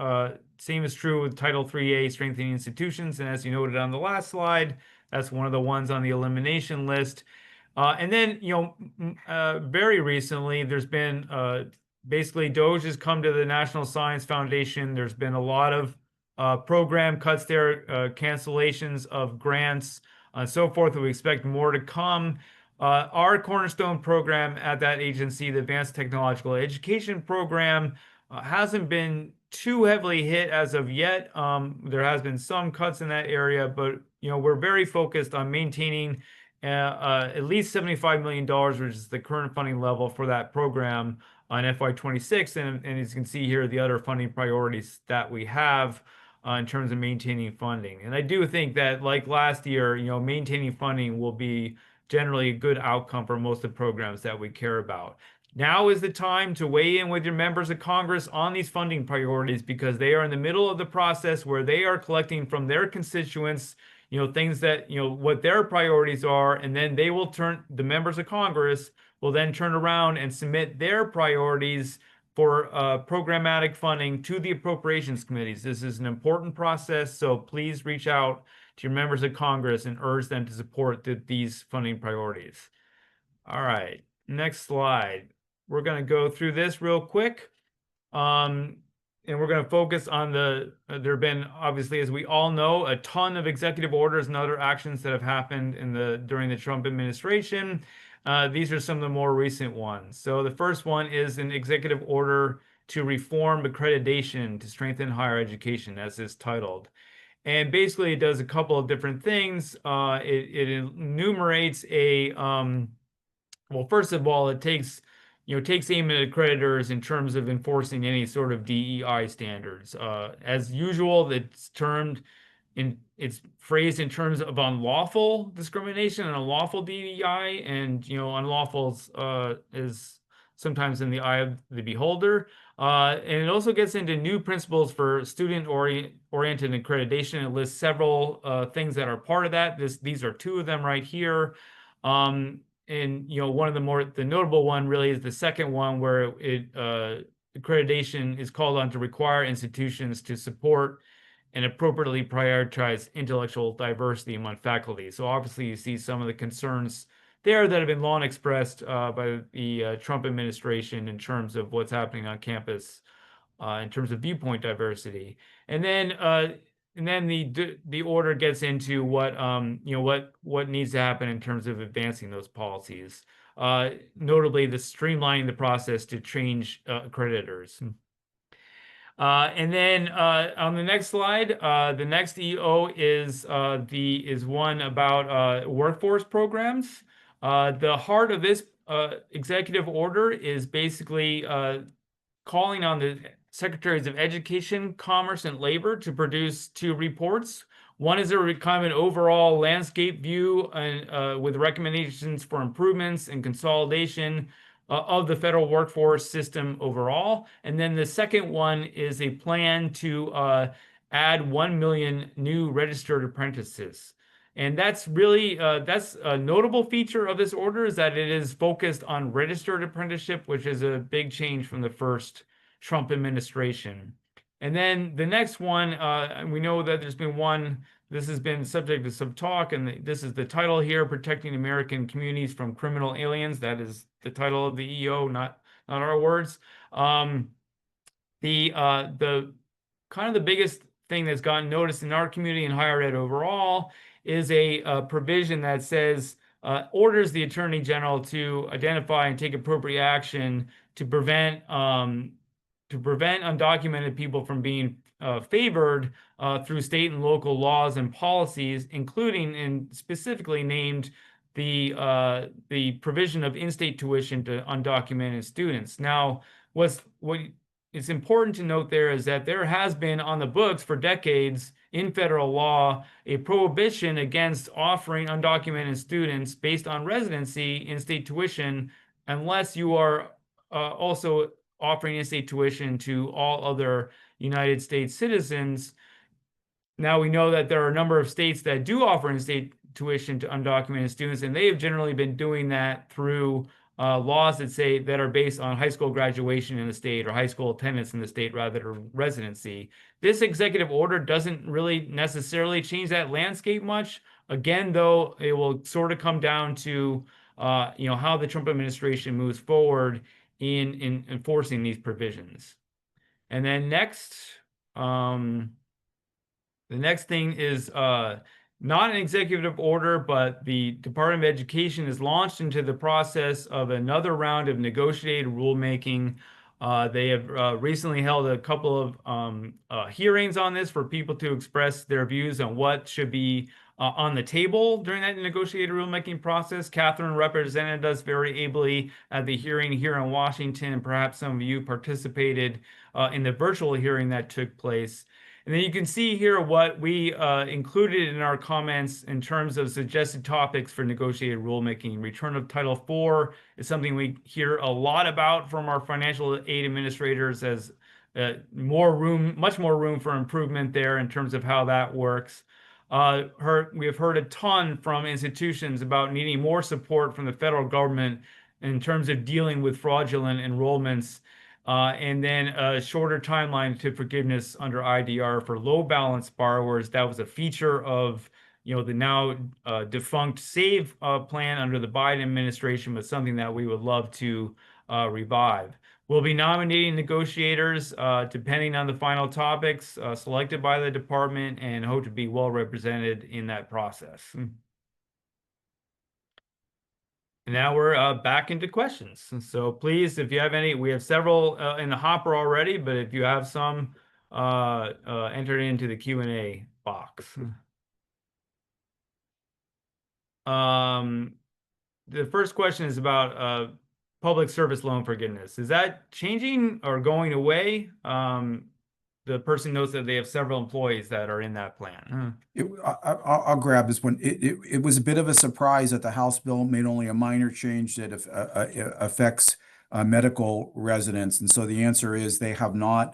Same is true with Title IIIA strengthening institutions, and as you noted on the last slide, that's one of the ones on the elimination list. And then, very recently, there's been basically DOGE has come to the National Science Foundation. There's been a lot of program cuts there, cancellations of grants, and so forth. We expect more to come. Our cornerstone program at that agency, the Advanced Technological Education Program, hasn't been too heavily hit as of yet. There has been some cuts in that area, but we're very focused on maintaining at least $75 million, which is the current funding level for that program on FY26. And as you can see here, the other funding priorities that we have in terms of maintaining funding. And I do think that, like last year, maintaining funding will be generally a good outcome for most of the programs that we care about. Now is the time to weigh in with your members of Congress on these funding priorities, because they are in the middle of the process where they are collecting from their constituents, things that, what their priorities are, and then the members of Congress will then turn around and submit their priorities for programmatic funding to the appropriations committees. This is an important process, so please reach out to your members of Congress and urge them to support these funding priorities. All right, next slide. We're going to go through this real quick. And we're going to focus on there have been, obviously, as we all know, a ton of executive orders and other actions that have happened during the Trump administration. These are some of the more recent ones. So the first one is an executive order to reform accreditation to strengthen higher education, as is titled. And basically, it does a couple of different things. It enumerates well, first of all, it takes takes aim at accreditors in terms of enforcing any sort of DEI standards. As usual, it's phrased in terms of unlawful discrimination and unlawful DEI, and unlawful is sometimes in the eye of the beholder. And it also gets into new principles for student-oriented accreditation. It lists several things that are part of that. These are two of them right here. And one of the notable one really is the second one, where accreditation is called on to require institutions to support and appropriately prioritize intellectual diversity among faculty. So obviously you see some of the concerns there that have been long expressed by the Trump administration in terms of what's happening on campus in terms of viewpoint diversity. And then the order gets into what needs to happen in terms of advancing those policies. Notably, the streamlining the process to change accreditors. And then on the next slide, the next EO is one about workforce programs. The heart of this executive order is basically calling on the Secretaries of Education, Commerce, and Labor to produce two reports. One is a kind of an overall landscape view and with recommendations for improvements and consolidation of the federal workforce system overall. And then the second one is a plan to add 1 million new registered apprentices. And that's really that's a notable feature of this order, is that it is focused on registered apprenticeship, which is a big change from the first Trump administration. And then the next one, we know that there's been one, this has been subject to some talk, and this is the title here: Protecting American Communities from Criminal Aliens. That is the title of the EO, not our words. The kind of the biggest thing that's gotten noticed in our community and higher ed overall is a provision that says orders the Attorney General to identify and take appropriate action to prevent undocumented people from being favored through state and local laws and policies, including and specifically named the provision of in-state tuition to undocumented students. Now, what it's important to note there is that there has been on the books for decades in federal law a prohibition against offering undocumented students based on residency in-state tuition unless you are also offering in-state tuition to all other United States citizens. Now we know that there are a number of states that do offer in-state tuition to undocumented students, and they have generally been doing that through laws that are based on high school graduation in the state or high school attendance in the state rather than residency. This executive order doesn't really necessarily change that landscape much. Again, though, it will sort of come down to how the Trump administration moves forward in enforcing these provisions. And then next, the next thing is not an executive order, but the Department of Education has launched into the process of another round of negotiated rulemaking. They have recently held a couple of hearings on this for people to express their views on what should be on the table during that negotiated rulemaking process. Catherine represented us very ably at the hearing here in Washington, and perhaps some of you participated in the virtual hearing that took place. And then you can see here what we included in our comments in terms of suggested topics for negotiated rulemaking. Return of Title IV is something we hear a lot about from our financial aid administrators, as much more room for improvement there in terms of how that works. We have heard a ton from institutions about needing more support from the federal government in terms of dealing with fraudulent enrollments. And then a shorter timeline to forgiveness under IDR for low balance borrowers. That was a feature of the now defunct SAVE plan under the Biden administration, but something that we would love to revive. We'll be nominating negotiators depending on the final topics selected by the department, and hope to be well represented in that process. And now we're back into questions. So please, if you have any, we have several in the hopper already, but if you have some, enter it into the Q&A box. The first question is about public service loan forgiveness. Is that changing or going away? The person knows that they have several employees that are in that plan. I'll grab this one. It was a bit of a surprise that the House bill made only a minor change that affects medical residents. And so the answer is they have not.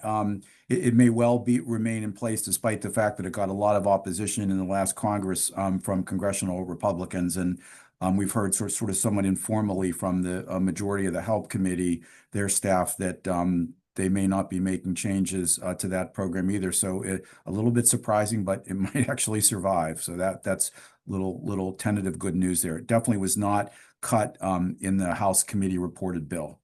It may well remain in place despite the fact that it got a lot of opposition in the last Congress from congressional Republicans. And we've heard sort of somewhat informally from the majority of the Help Committee, their staff, that they may not be making changes to that program either. So a little bit surprising, but it might actually survive. So that's little tentative good news there. It definitely was not cut in the House committee reported bill.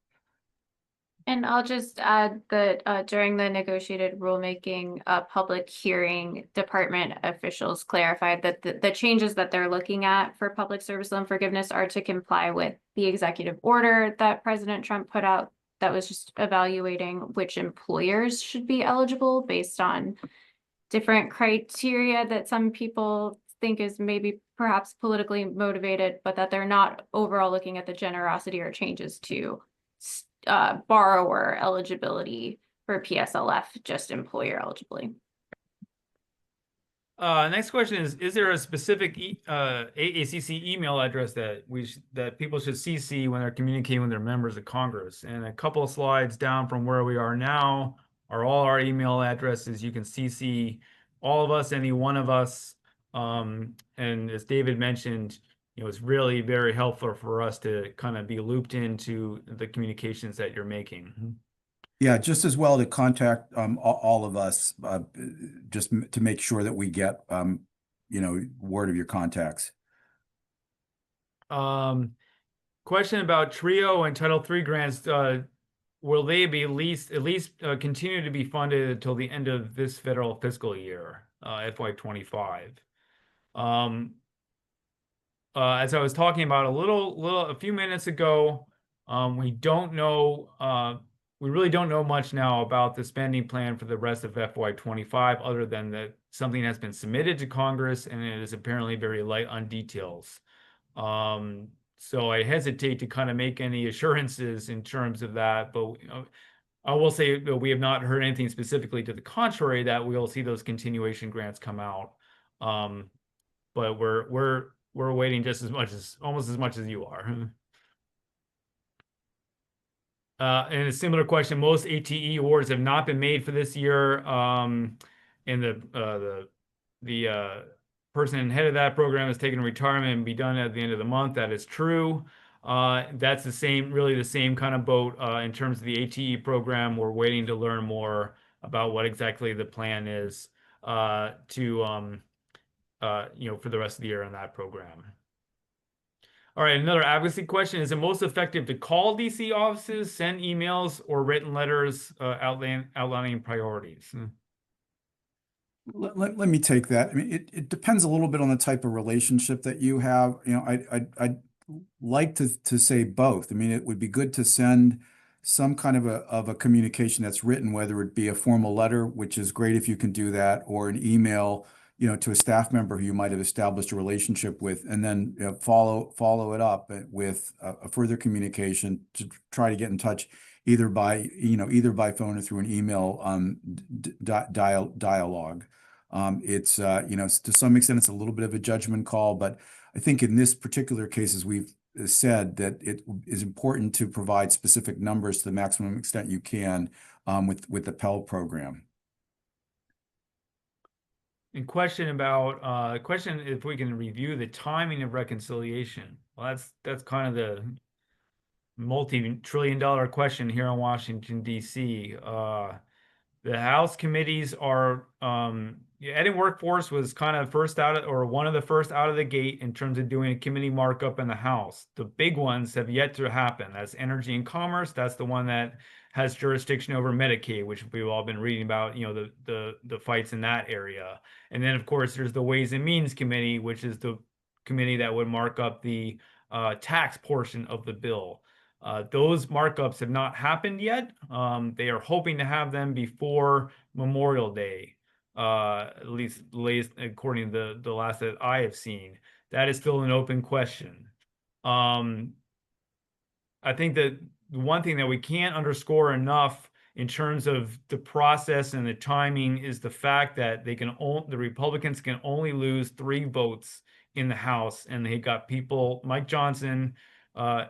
And I'll just add that during the negotiated rulemaking, public hearing, department officials clarified that the changes that they're looking at for public service loan forgiveness are to comply with the executive order that President Trump put out that was just evaluating which employers should be eligible based on different criteria that some people think is maybe perhaps politically motivated, but that they're not overall looking at the generosity or changes to borrower eligibility for PSLF, just employer eligibility. Next question is there a specific AACC email address that people should CC when they're communicating with their members of Congress? And a couple of slides down from where we are now are all our email addresses. You can CC all of us, any one of us. And as David mentioned, it's really very helpful for us to kind of be looped into the communications that you're making. Yeah, just as well to contact all of us just to make sure that we get word of your contacts. Question about TRIO and Title III grants. Will they be at least continue to be funded until the end of this federal fiscal year, FY25? As I was talking about a few minutes ago, we don't know. We really don't know much now about the spending plan for the rest of FY25, other than that something has been submitted to Congress and it is apparently very light on details. So I hesitate to kind of make any assurances in terms of that, but I will say that we have not heard anything specifically to the contrary that we'll see those continuation grants come out. But we're waiting just almost as much as you are. And a similar question, most ATE awards have not been made for this year. And the person head of that program has taken retirement and be done at the end of the month. That is true. That's really the same kind of boat in terms of the ATE program. We're waiting to learn more about what exactly the plan is for the rest of the year on that program. All right, another advocacy question. Is it most effective to call DC offices, send emails, or written letters outlining priorities? Let me take that. I mean, it depends a little bit on the type of relationship that you have. I'd like to say both. I mean, it would be good to send some kind of a communication that's written, whether it be a formal letter, which is great if you can do that, or an email to a staff member who you might have established a relationship with, and then follow it up with a further communication to try to get in touch either by phone or through an email dialogue. It's to some extent it's a little bit of a judgment call, but I think in this particular case, as we've said, that it is important to provide specific numbers to the maximum extent you can with the Pell program. And question if we can review the timing of reconciliation. Well, that's kind of the multi-trillion-dollar question here in Washington, D.C. The House committees are Ed and Workforce was kind of one of the first out of the gate in terms of doing a committee markup in the House. The big ones have yet to happen. That's Energy and Commerce. That's the one that has jurisdiction over Medicaid, which we've all been reading about, the fights in that area. And then, of course, there's the Ways and Means Committee, which is the committee that would mark up the tax portion of the bill. Those markups have not happened yet. They are hoping to have them before Memorial Day, at least according to the last that I have seen. That is still an open question. I think that the one thing that we can't underscore enough in terms of the process and the timing is the fact that the Republicans can only lose 3 votes in the House, and they got people, Mike Johnson, the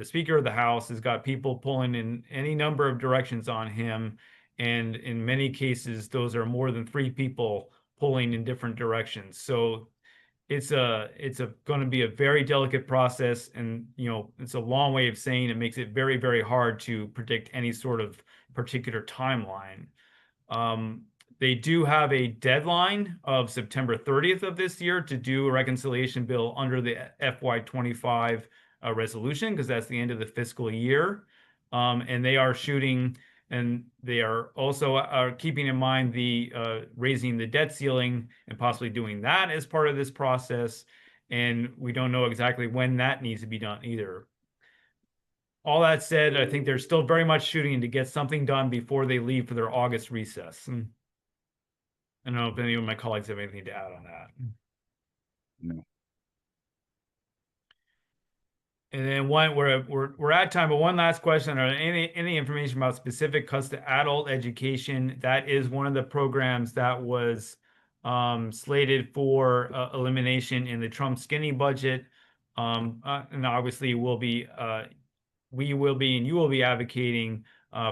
Speaker of the House, has got people pulling in any number of directions on him, and in many cases, those are more than 3 people pulling in different directions. So it's going to be a very delicate process, and it's a long way of saying it makes it very, very hard to predict any sort of particular timeline. They do have a deadline of September 30th of this year to do a reconciliation bill under the FY25 resolution, because that's the end of the fiscal year. And they are shooting, and they are also keeping in mind the raising the debt ceiling and possibly doing that as part of this process. And we don't know exactly when that needs to be done either. All that said, I think they're still very much shooting to get something done before they leave for their August recess. I don't know if any of my colleagues have anything to add on that. No. And then we're at time, but one last question: are any information about specific cuts to adult education? That is one of the programs that was slated for elimination in the Trump skinny budget, and obviously we will be and you will be advocating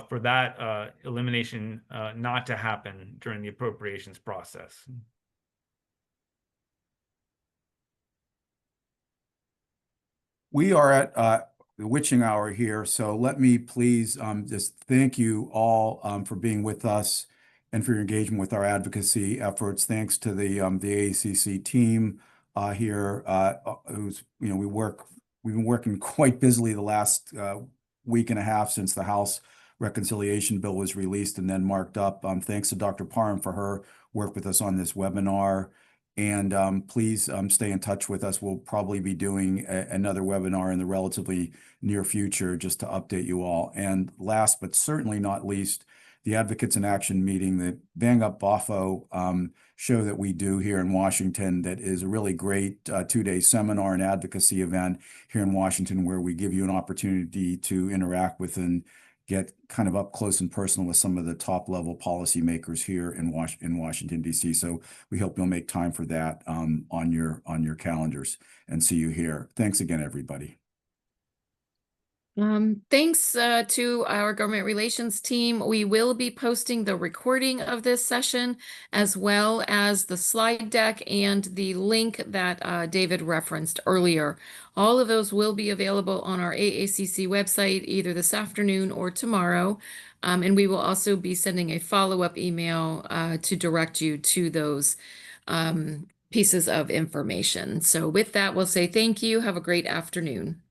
for that elimination not to happen during the appropriations process. We are at the witching hour here, so let me please just thank you all for being with us and for your engagement with our advocacy efforts. Thanks to the AACC team here, who's we've been working quite busily the last week and a half since the House reconciliation bill was released and then marked up. Thanks to Dr. Parham for her work with us on this webinar. And please stay in touch with us. We'll probably be doing another webinar in the relatively near future just to update you all. And last but certainly not least, the Advocates in Action meeting, the Bang Up BAFO show that we do here in Washington, that is a really great 2-day seminar and advocacy event here in Washington, where we give you an opportunity to interact with and get kind of up close and personal with some of the top level policymakers here in Washington, D.C. So we hope you'll make time for that on your calendars, and see you here. Thanks again, everybody. Thanks to our government relations team. We will be posting the recording of this session, as well as the slide deck and the link that David referenced earlier. All of those will be available on our AACC website either this afternoon or tomorrow. And we will also be sending a follow-up email to direct you to those pieces of information. So with that, we'll say thank you. Have a great afternoon.